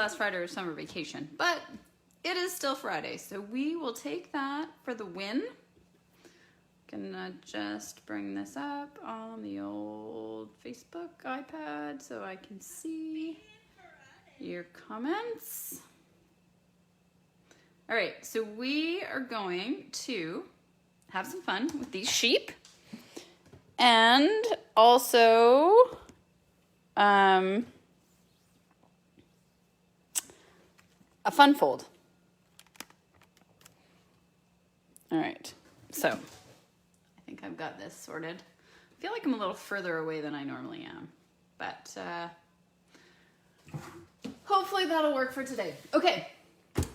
last Friday of summer vacation, but it is still Friday, so we will take that for the win. Gonna just bring this up on the old Facebook iPad so I can see your comments. All right, so we are going to have some fun with these sheep and also a fun fold. All right, so I think I've got this sorted. I feel like I'm a little further away than I normally am, but hopefully that'll work for today. Okay,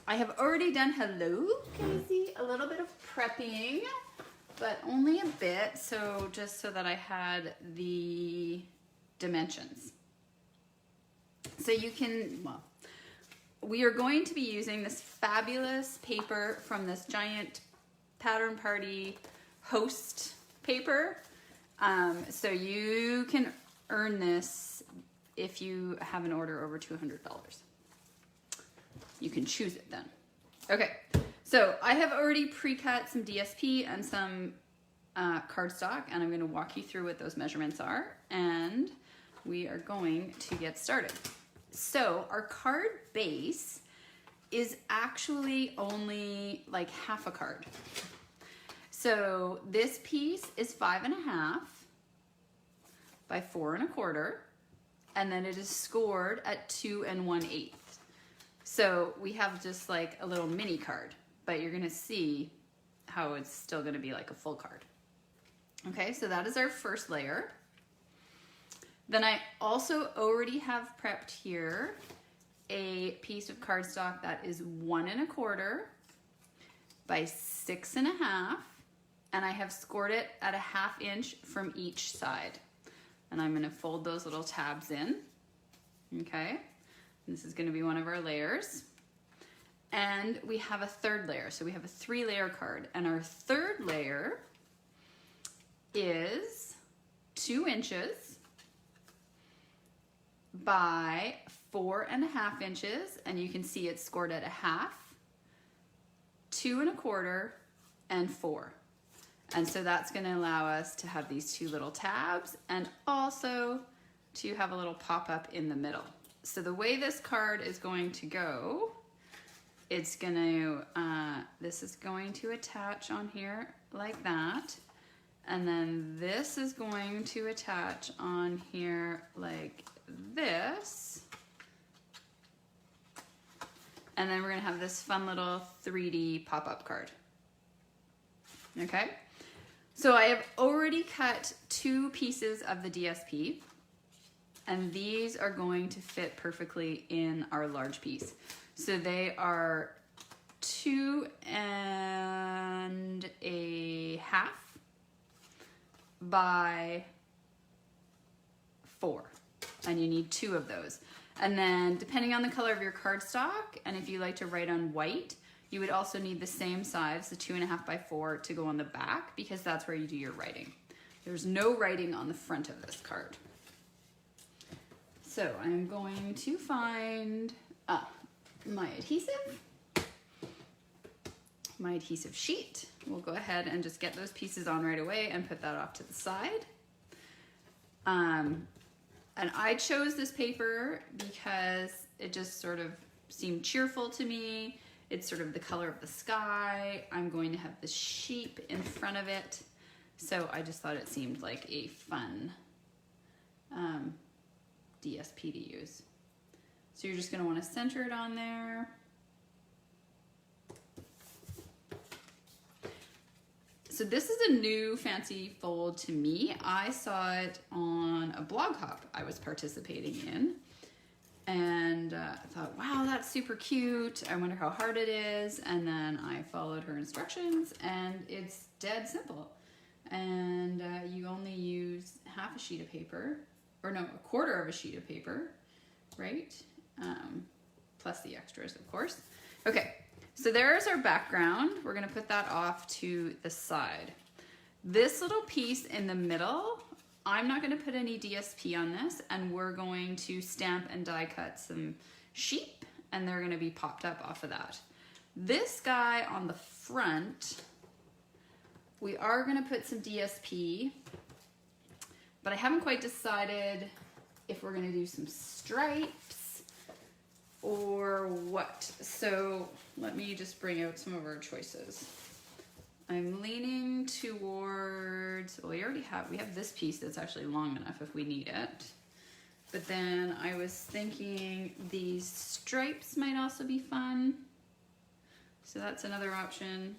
I have already done, hello Casey, a little bit of prepping, but only a bit, so just so that I had the dimensions. So you can, well, we are going to be using this fabulous paper from this giant Pattern Party host paper. So you can earn this if you have an order over $200. You can choose it then. Okay, so I have already pre-cut some DSP and some cardstock, and I'm going to walk you through what those measurements are, and we are going to get started. So our card base is actually only like half a card. So this piece is 5.5 by 4 1/4, and then it is scored at 2 1/8. So we have just like a little mini card, but you're gonna see how it's still gonna be like a full card. Okay, so that is our first layer. Then I also already have prepped here a piece of cardstock that is 1 1/4 by 6 1/2, and I have scored it at 1/2 inch from each side. And I'm gonna fold those little tabs in, okay? This is gonna be one of our layers. And we have a third layer, so we have a 3-layer card, and our third layer is 2 inches by 4 1/2 inches, and you can see it's scored at 1/2, 2 1/4, and 4. And so that's going to allow us to have these 2 little tabs and also to have a little pop-up in the middle. So the way this card is going to go, it's going to, this is going to attach on here like that. And then this is going to attach on here like this. And then we're gonna have this fun little 3D pop-up card. Okay, so I have already cut 2 pieces of the DSP, and these are going to fit perfectly in our large piece. So they are 2 1/2 by 4, and you need 2 of those. And then depending on the color of your cardstock, and if you like to write on white, you would also need the same size, the 2 1/2 by 4, to go on the back, because that's where you do your writing. There's no writing on the front of this card. So I'm going to find my adhesive sheet. We'll go ahead and just get those pieces on right away and put that off to the side. And I chose this paper because it just sort of seemed cheerful to me. It's sort of the color of the sky. I'm going to have the sheep in front of it. So I just thought it seemed like a fun DSP to use. So you're just gonna wanna center it on there. So this is a new fancy fold to me. I saw it on a blog hop I was participating in, and I thought, wow, that's super cute. I wonder how hard it is. And then I followed her instructions, and it's dead simple. And you only use half a sheet of paper, or no, a quarter of a sheet of paper, right? Plus the extras, of course. Okay. So there's our background. We're gonna put that off to the side. This little piece in the middle, I'm not gonna put any DSP on this, and we're going to stamp and die cut some sheep and they're gonna be popped up off of that. This guy on the front, we are gonna put some DSP, but I haven't quite decided if we're gonna do some stripes or what. So let me just bring out some of our choices. I'm leaning towards, well, we have this piece that's actually long enough if we need it. But then I was thinking these stripes might also be fun. So that's another option.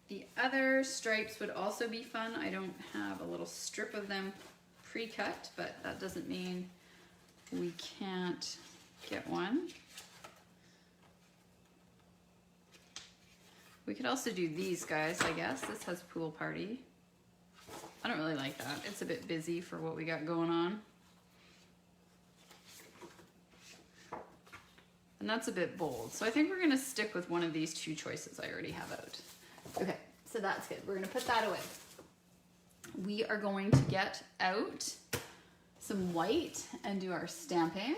The other stripes would also be fun. I don't have a little strip of them pre-cut, but that doesn't mean we can't get one. We could also do these guys, I guess. This has pool party. I don't really like that. It's a bit busy for what we got going on. And that's a bit bold. So I think we're gonna stick with one of these two choices I already have out. Okay, so that's good. We're gonna put that away. We are going to get out some white and do our stamping.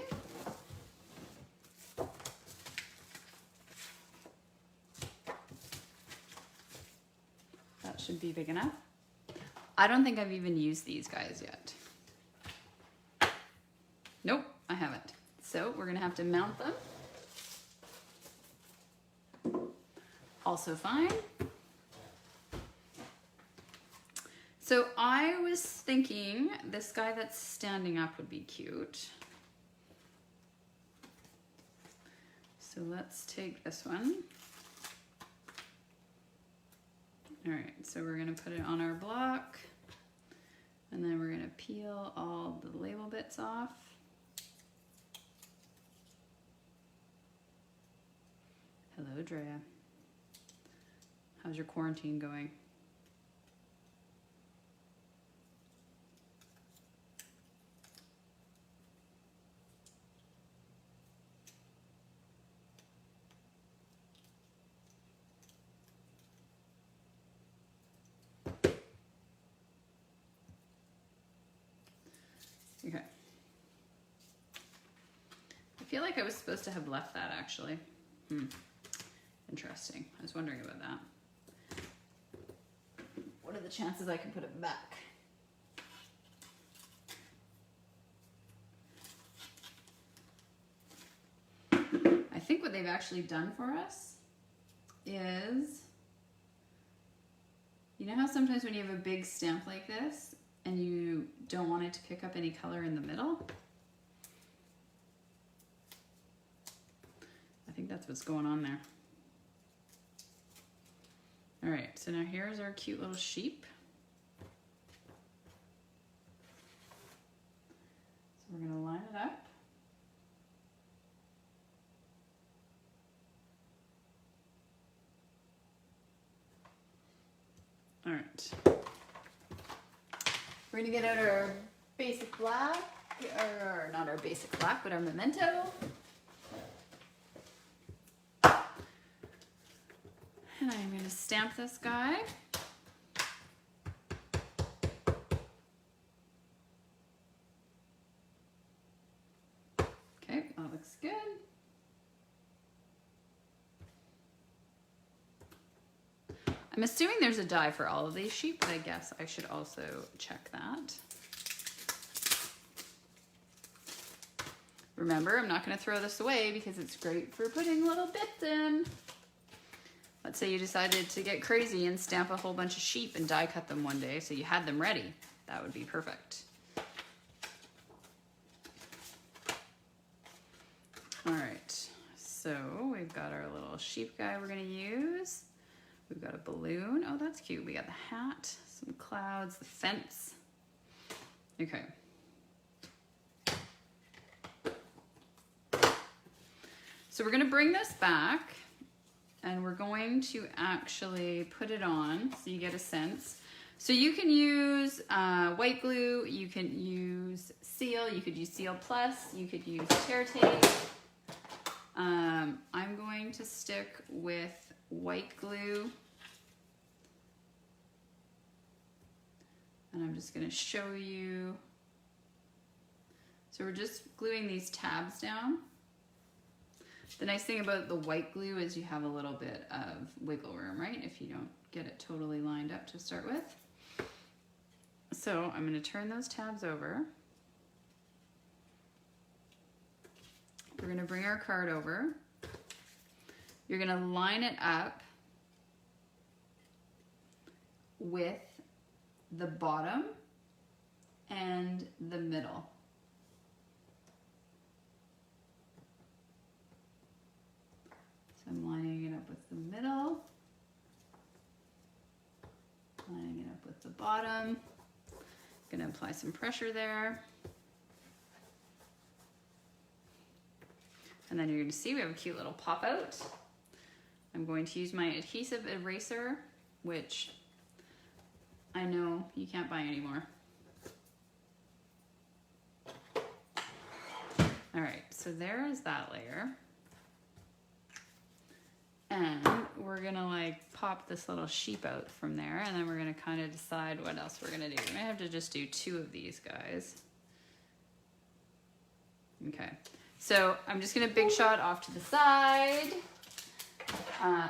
That should be big enough. I don't think I've even used these guys yet. Nope, I haven't. So we're gonna have to mount them. Also fine. So I was thinking this guy that's standing up would be cute. So let's take this one. All right, so we're gonna put it on our block and then we're gonna peel all the label bits off. Hello, Drea. How's your quarantine going? Okay. I feel like I was supposed to have left that actually. Interesting. I was wondering about that. What are the chances I can put it back? I think what they've actually done for us is, you know how sometimes when you have a big stamp like this and you don't want it to pick up any color in the middle? I think that's what's going on there. All right, so now here's our cute little sheep. So we're gonna line it up. All right. We're gonna get out our basic black, or not our basic black, but our memento. And I'm going to stamp this guy. Okay, that looks good. I'm assuming there's a die for all of these sheep, but I guess I should also check that. Remember, I'm not going to throw this away because it's great for putting little bits in. Let's say you decided to get crazy and stamp a whole bunch of sheep and die cut them one day so you had them ready. That would be perfect. All right, so we've got our little sheep guy we're gonna use. We've got a balloon. Oh, that's cute. We got the hat, some clouds, the fence. Okay. So we're gonna bring this back and we're going to actually put it on so you get a sense. So you can use white glue, you can use seal, you could use Seal Plus, you could use tear tape. I'm going to stick with white glue. And I'm just gonna show you. So we're just gluing these tabs down. The nice thing about the white glue is you have a little bit of wiggle room, right? If you don't get it totally lined up to start with. So I'm going to turn those tabs over. We're going to bring our card over. You're going to line it up with the bottom and the middle. So I'm lining it up with the middle, lining it up with the bottom. Going to apply some pressure there. And then you're going to see we have a cute little pop out. I'm going to use my adhesive eraser, which I know you can't buy anymore. All right, so there is that layer. And we're gonna like pop this little sheep out from there, and then we're gonna kind of decide what else we're gonna do. We might have to just do 2 of these guys. Okay, so I'm just gonna big shot off to the side.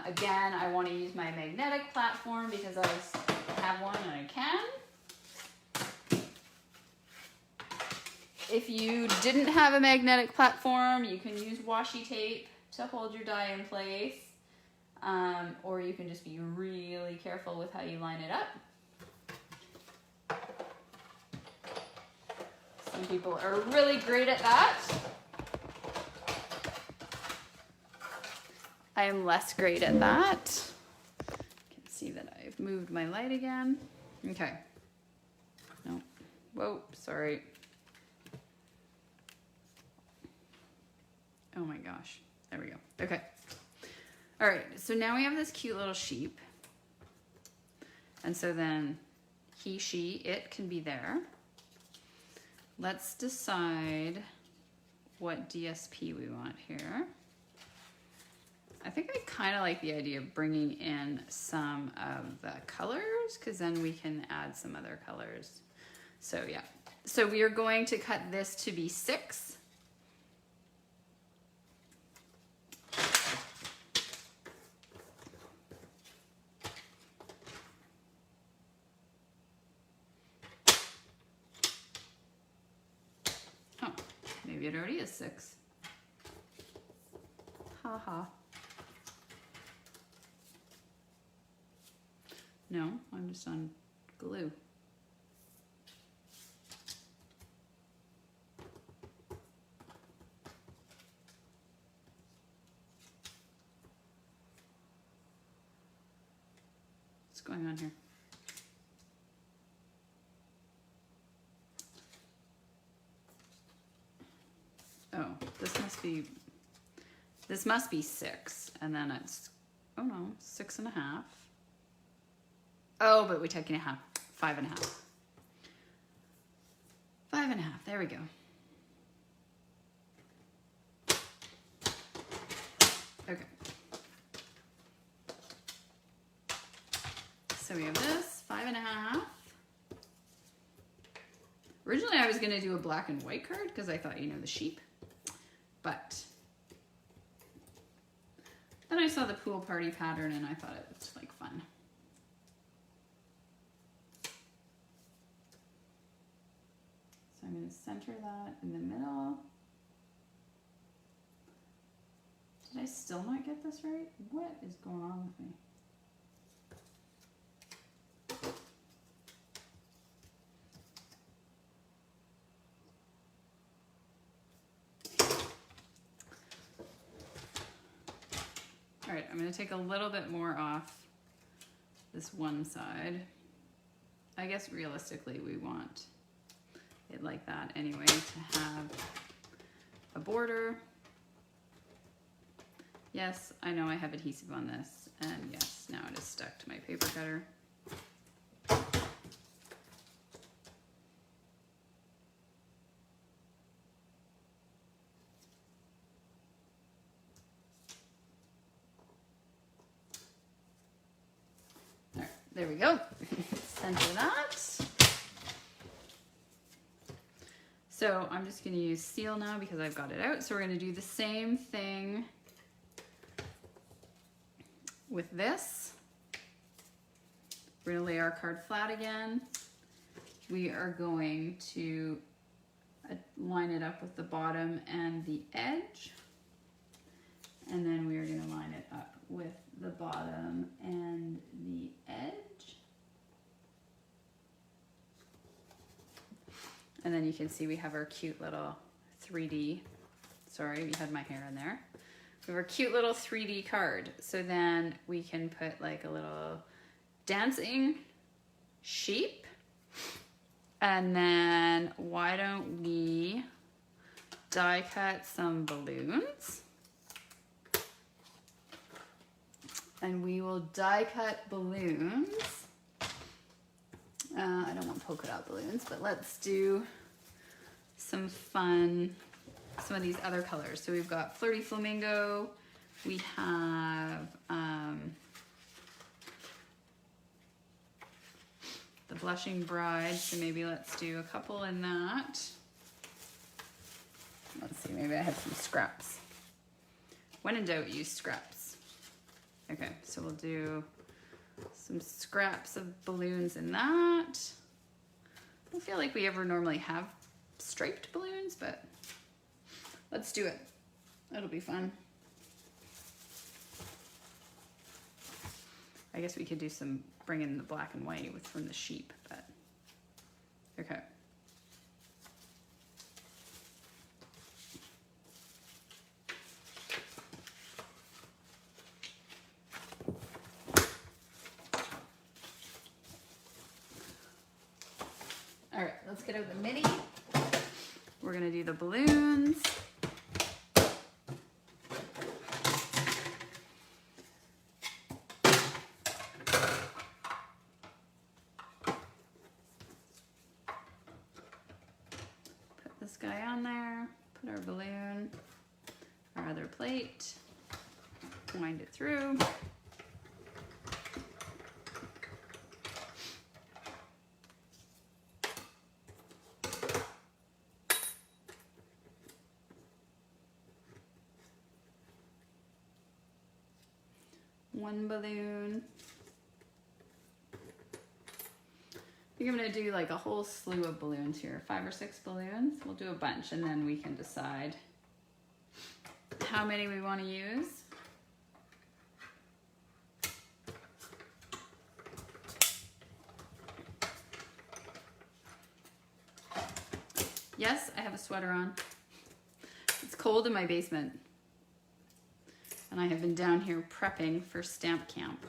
Again, I wanna use my magnetic platform because I have one and I can. If you didn't have a magnetic platform, you can use washi tape to hold your die in place. Or you can just be really careful with how you line it up. Some people are really great at that. I am less great at that. You can see that I've moved my light again. Okay. No. Whoa, sorry. Oh my gosh. There we go. Okay. All right, so now we have this cute little sheep. And so then he, she, it can be there. Let's decide what DSP we want here. I think I kind of like the idea of bringing in some of the colors because then we can add some other colors. So yeah, so we are going to cut this to be 6. Maybe it already is 6. Ha ha. No, I'm just on glue. What's going on here? Oh, this must be 6, and then it's, oh no, 6.5. Oh, but we're taking a half, 5.5. 5.5, there we go. Okay. So we have this, 5.5. Originally I was gonna do a black and white card because I thought, you know, the sheep. But then I saw the pool party pattern and I thought it was like fun. So I'm going to center that in the middle. Did I still not get this right? What is going on with me? All right, I'm going to take a little bit more off this one side. I guess realistically we want it like that anyway to have a border. Yes, I know I have adhesive on this, and yes, now it is stuck to my paper cutter. There we go. Center that. So I'm just gonna use seal now because I've got it out. So we're gonna do the same thing with this. We're gonna lay our card flat again. We are going to line it up with the bottom and the edge. And then we are gonna line it up with the bottom and the edge. And then you can see we have our cute little 3D, sorry, you had my hair in there. We have our cute little 3D card. So then we can put like a little dancing sheep. And then why don't we die cut some balloons? And we will die cut balloons. I don't want polka dot balloons, but let's do some fun, some of these other colors. So we've got Flirty Flamingo. We have the Blushing Bride. So maybe let's do a couple in that. Let's see, maybe I have some scraps. When in doubt, use scraps. Okay, so we'll do some scraps of balloons in that. I don't feel like we ever normally have striped balloons, but let's do it. It'll be fun. I guess we could do some, bring in the black and white with from the sheep, but okay. All right, let's get out the mini. We're gonna do the balloons. Put this guy on there, put our balloon, our other plate, wind it through. One balloon. I think I'm gonna do like a whole slew of balloons here, 5 or 6 balloons. We'll do a bunch and then we can decide how many we want to use. Yes, I have a sweater on. It's cold in my basement. And I have been down here prepping for stamp camp.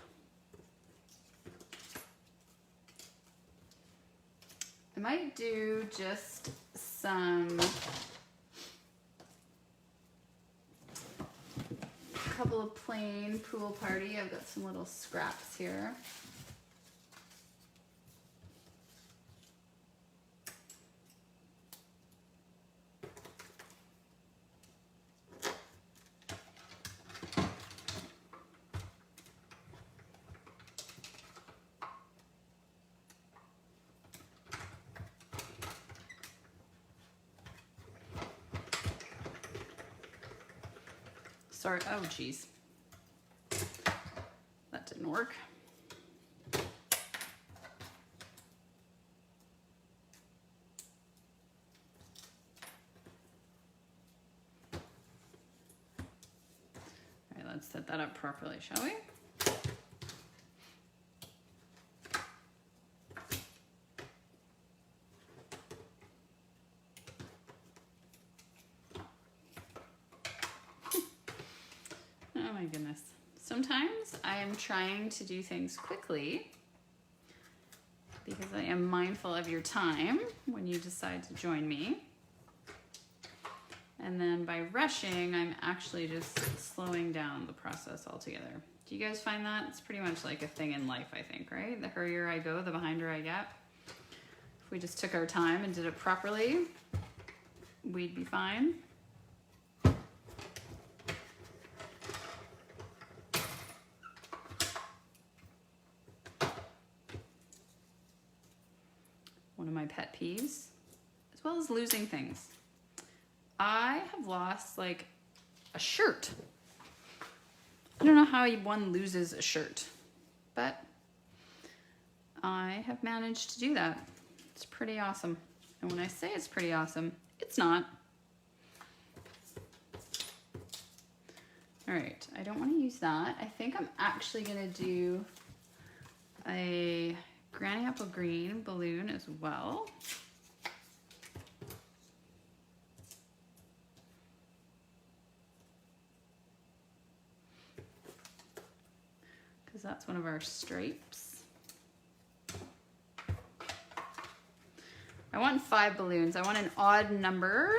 I might do just some, couple of plain pool party. I've got some little scraps here. Sorry, oh geez, that didn't work. All right, let's set that up properly, shall we? Oh my goodness. Sometimes I am trying to do things quickly because I am mindful of your time when you decide to join me. And then by rushing, I'm actually just slowing down the process altogether. Do you guys find that? It's pretty much like a thing in life, I think, right? The hurrier I go, the behinder I get. If we just took our time and did it properly, we'd be fine. One of my pet peeves is well as losing things. I have lost like a shirt. I don't know how one loses a shirt, but I have managed to do that. It's pretty awesome. And when I say it's pretty awesome, it's not. All right, I don't want to use that. I think I'm actually gonna do a Granny Apple Green balloon as well. Because that's one of our stripes. I want 5 balloons. I want an odd number.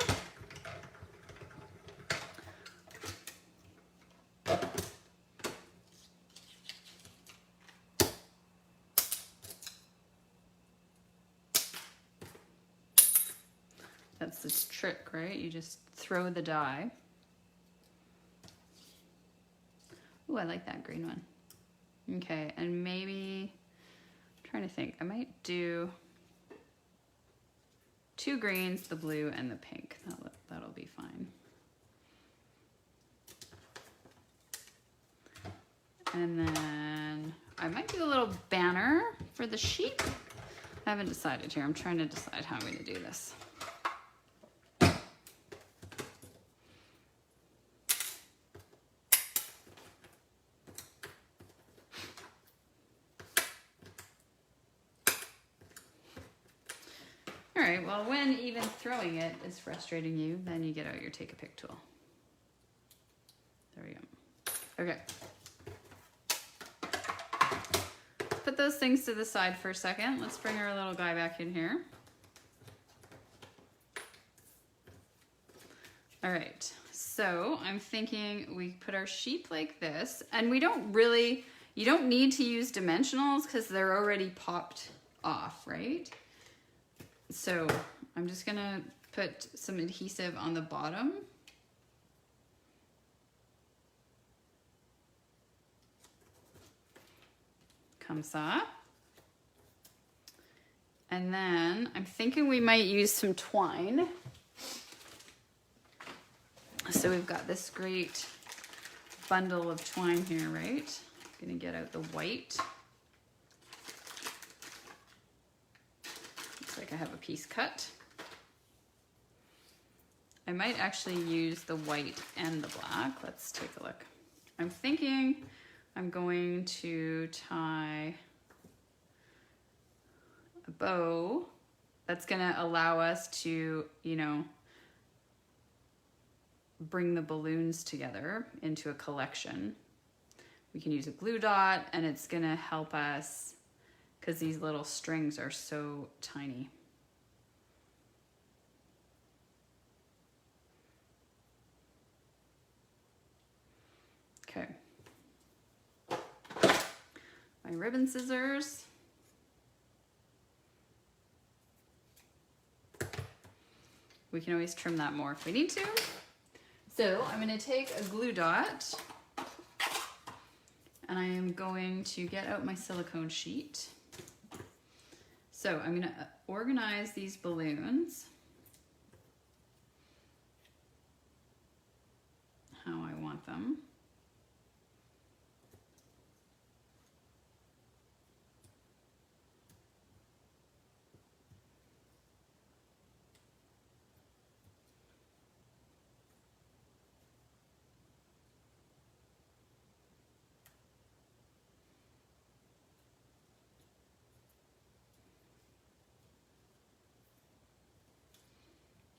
That's this trick, right? You just throw the die. Ooh, I like that green one. Okay, and maybe, I'm trying to think, I might do 2 greens, the blue and the pink. That'll be fine. And then I might do a little banner for the sheep. I haven't decided here. I'm trying to decide how I'm going to do this. All right, well, when even throwing it is frustrating you, then you get out your Take a Pick tool. There we go. Okay. Put those things to the side for a second. Let's bring our little guy back in here. All right, so I'm thinking we put our sheep like this, and we don't really, you don't need to use dimensionals because they're already popped off, right? So I'm just gonna put some adhesive on the bottom. Comme ça. And then I'm thinking we might use some twine. So we've got this great bundle of twine here, right? I'm gonna get out the white. Like I have a piece cut. I might actually use the white and the black. Let's take a look. I'm thinking I'm going to tie a bow that's gonna allow us to, you know, bring the balloons together into a collection. We can use a glue dot and it's gonna help us because these little strings are so tiny. Okay. My ribbon scissors. We can always trim that more if we need to. So I'm going to take a glue dot and I am going to get out my silicone sheet. So I'm going to organize these balloons how I want them.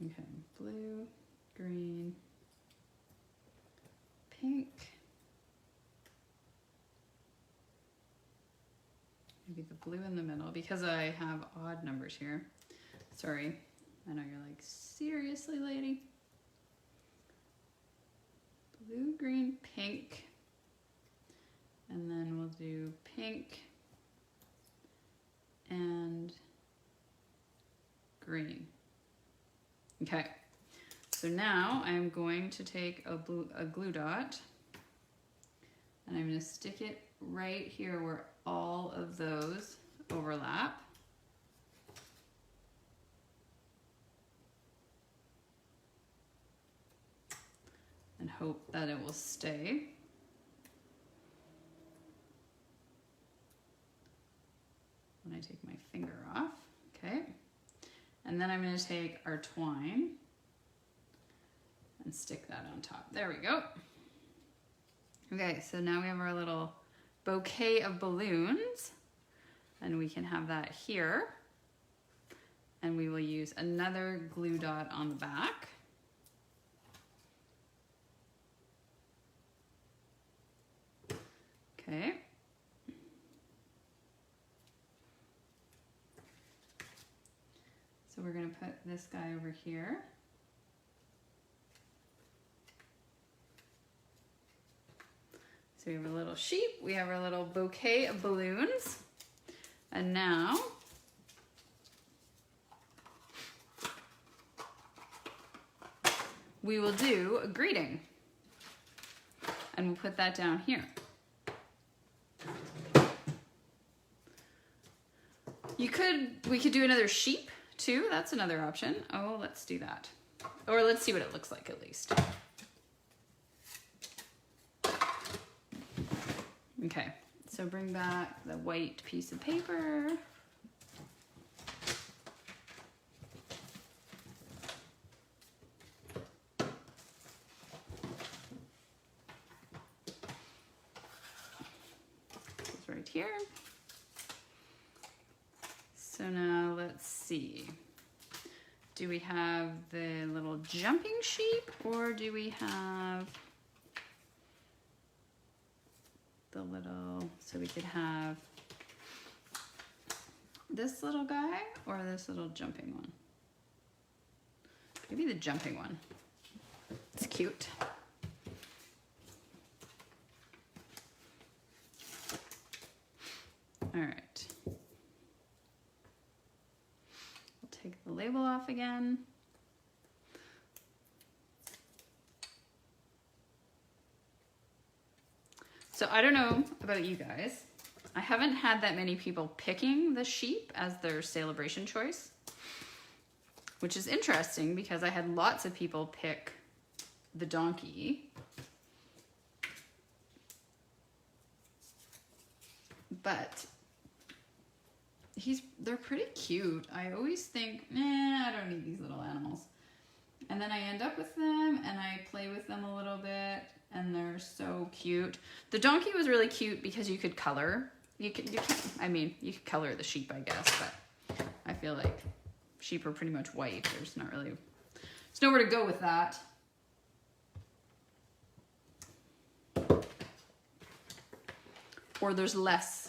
Okay, blue, green, pink, maybe the blue in the middle because I have odd numbers here. Sorry, I know you're like, seriously, lady? Blue, green, pink, and then we'll do pink and green. Okay, so now I'm going to take a glue dot and I'm going to stick it right here where all of those overlap. hope that it will stay. When I take my finger off, okay. And then I'm going to take our twine and stick that on top. There we go. Okay, so now we have our little bouquet of balloons, and we can have that here. And we will use another glue dot on the back. Okay. So we're going to put this guy over here. So we have a little sheep, we have our little bouquet of balloons, and now we will do a greeting, and we'll put that down here. We could do another sheep too, that's another option. Oh, let's do that. Or let's see what it looks like at least. Okay, so bring back the white piece of paper. It's right here. So now let's see. Do we have the little jumping sheep, or do we have the little, so we could have this little guy or this little jumping one? Maybe the jumping one. It's cute. All right. We'll take the label off again. So I don't know about you guys. I haven't had that many people picking the sheep as their celebration choice, which is interesting because I had lots of people pick the donkey. But they're pretty cute. I always think, I don't need these little animals. And then I end up with them and I play with them a little bit. And they're so cute. The donkey was really cute because you could color. You could color the sheep, I guess, but I feel like sheep are pretty much white. There's nowhere to go with that. Or there's less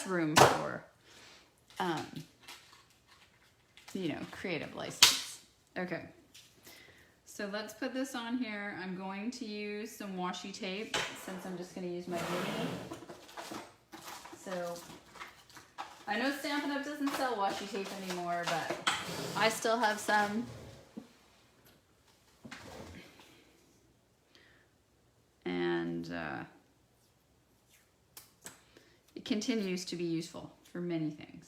room for, creative license. Okay. So let's put this on here. I'm going to use some washi tape since I'm just going to use my mini. So I know Stampin' Up! Doesn't sell washi tape anymore, but I still have some. And it continues to be useful for many things.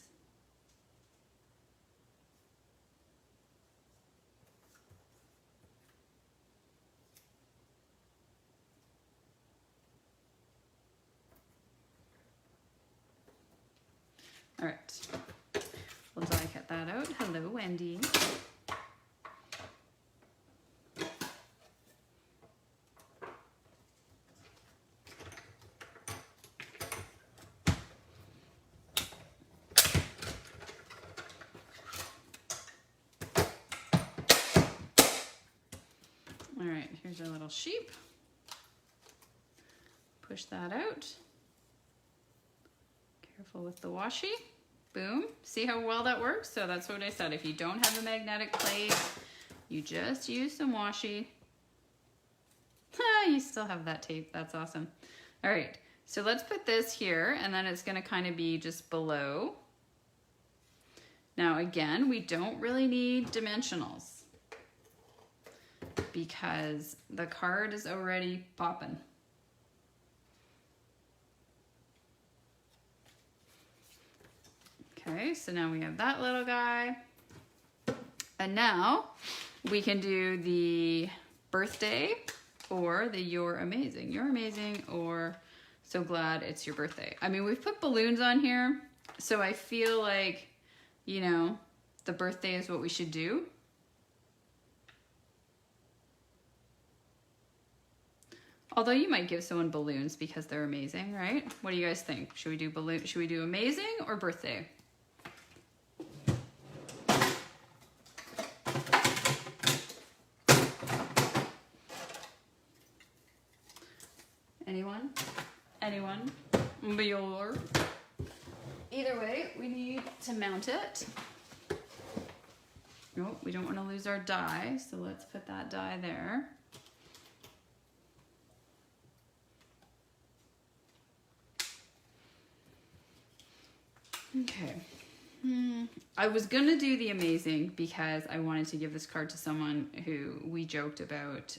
All right, we'll die cut that out. Hello, Wendy. All right, here's our little sheep. Push that out. Careful with the washi. Boom. See how well that works? So that's what I said. If you don't have a magnetic plate, you just use some washi. You still have that tape. That's awesome. All right. So let's put this here, and then it's going to kind of be just below. Now, again, we don't really need dimensionals because the card is already popping. Okay, so now we have that little guy. And now we can do the birthday or the you're amazing, or so glad it's your birthday. I mean, we've put balloons on here, so I feel like, you know, the birthday is what we should do. Although you might give someone balloons because they're amazing, right? What do you guys think? Should we do balloon? Should we do amazing or birthday? Anyone? Anyone? Bueller. Either way, we need to mount it. Nope, we don't want to lose our die, so let's put that die there. Okay. I was gonna do the amazing because I wanted to give this card to someone who we joked about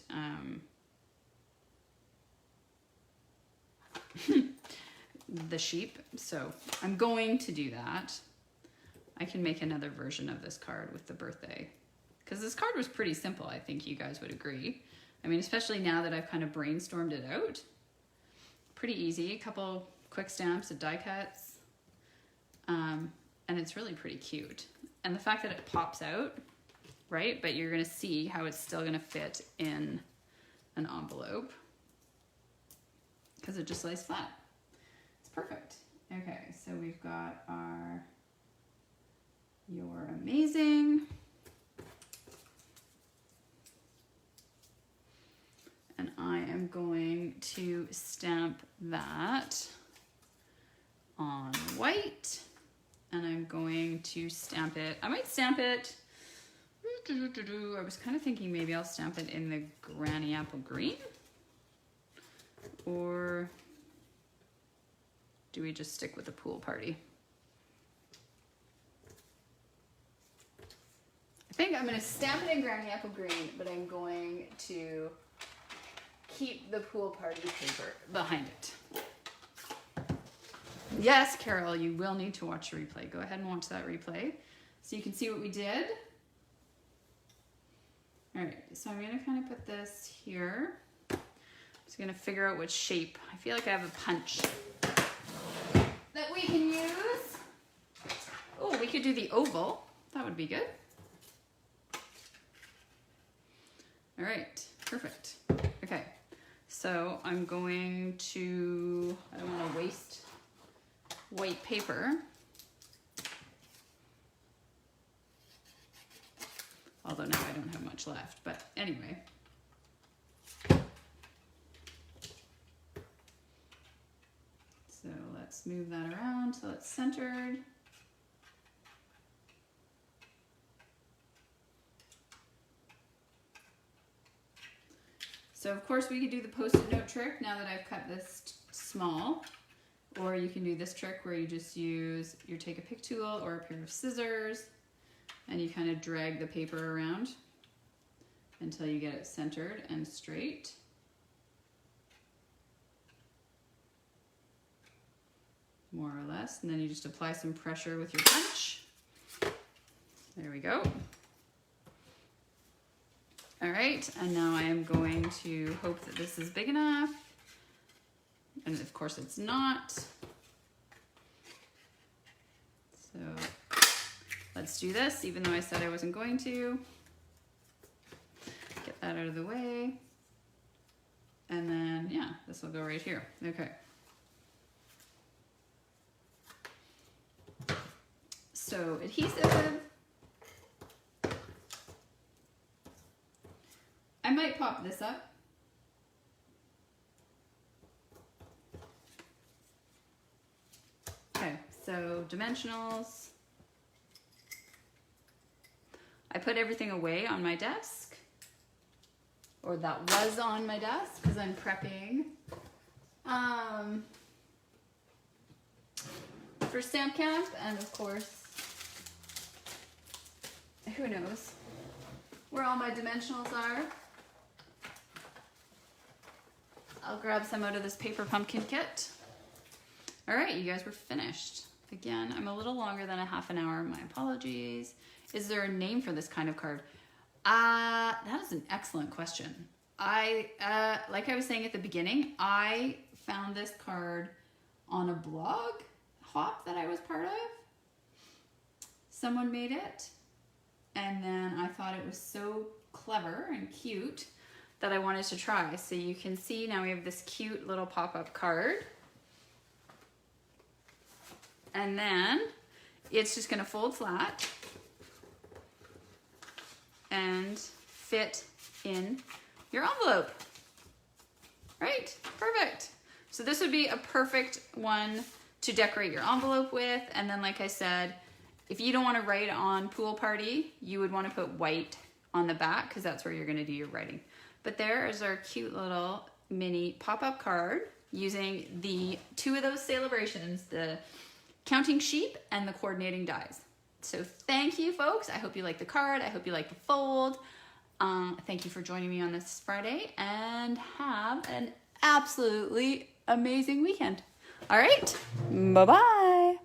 the sheep, so I'm going to do that. I can make another version of this card with the birthday, because this card was pretty simple. I think you guys would agree. I mean, especially now that I've kind of brainstormed it out. Pretty easy, a couple quick stamps, die cuts. And it's really pretty cute. And the fact that it pops out, right? But you're gonna see how it's still gonna fit in an envelope because it just lays flat. It's perfect. Okay, so we've got our You're Amazing. And I am going to stamp that on white. And I'm going to stamp it. I might stamp it. I was kind of thinking maybe I'll stamp it in the Granny Apple Green. Or do we just stick with the pool party? I think I'm going to stamp it in Granny Apple Green, but I'm going to keep the pool party paper behind it. Yes, Carol, you will need to watch the replay. Go ahead and watch that replay so you can see what we did. All right, so I'm gonna kind of put this here. Just gonna figure out which shape. I feel like I have a punch that we can use. Oh, we could do the oval. That would be good. All right, perfect. Okay, so I'm going to, I don't wanna waste white paper. Although now I don't have much left, but anyway. So let's move that around so it's centered. So of course we could do the Post-it note trick now that I've cut this small. Or you can do this trick where you just use, you take a pick tool or a pair of scissors and you kind of drag the paper around until you get it centered and straight. More or less. And then you just apply some pressure with your punch. There we go. All right, and now I am going to hope that this is big enough. And of course it's not. So let's do this, even though I said I wasn't going to. Get that out of the way. And then, yeah, this will go right here. Okay. So adhesive. I might pop this up. Okay, so dimensionals. I put everything away on my desk, or that was on my desk because I'm prepping for Stamp Camp, and of course, who knows where all my dimensionals are. I'll grab some out of this paper pumpkin kit. All right, you guys, we're finished. Again, I'm a little longer than a half an hour. My apologies. Is there a name for this kind of card? That is an excellent question. like I was saying at the beginning, I found this card on a blog hop that I was part of. Someone made it, and then I thought it was so clever and cute that I wanted to try. So you can see now we have this cute little pop-up card. And then it's just gonna fold flat and fit in your envelope. Right, perfect. So this would be a perfect one to decorate your envelope with. And then like I said, if you don't wanna write on pool party, you would wanna put white on the back because that's where you're gonna do your writing. But there is our cute little mini pop-up card using the two of those celebrations, the counting sheep and the coordinating dies. So thank you, folks. I hope you like the card. I hope you like the fold. Thank you for joining me on this Friday, and have an absolutely amazing weekend. All right, bye-bye.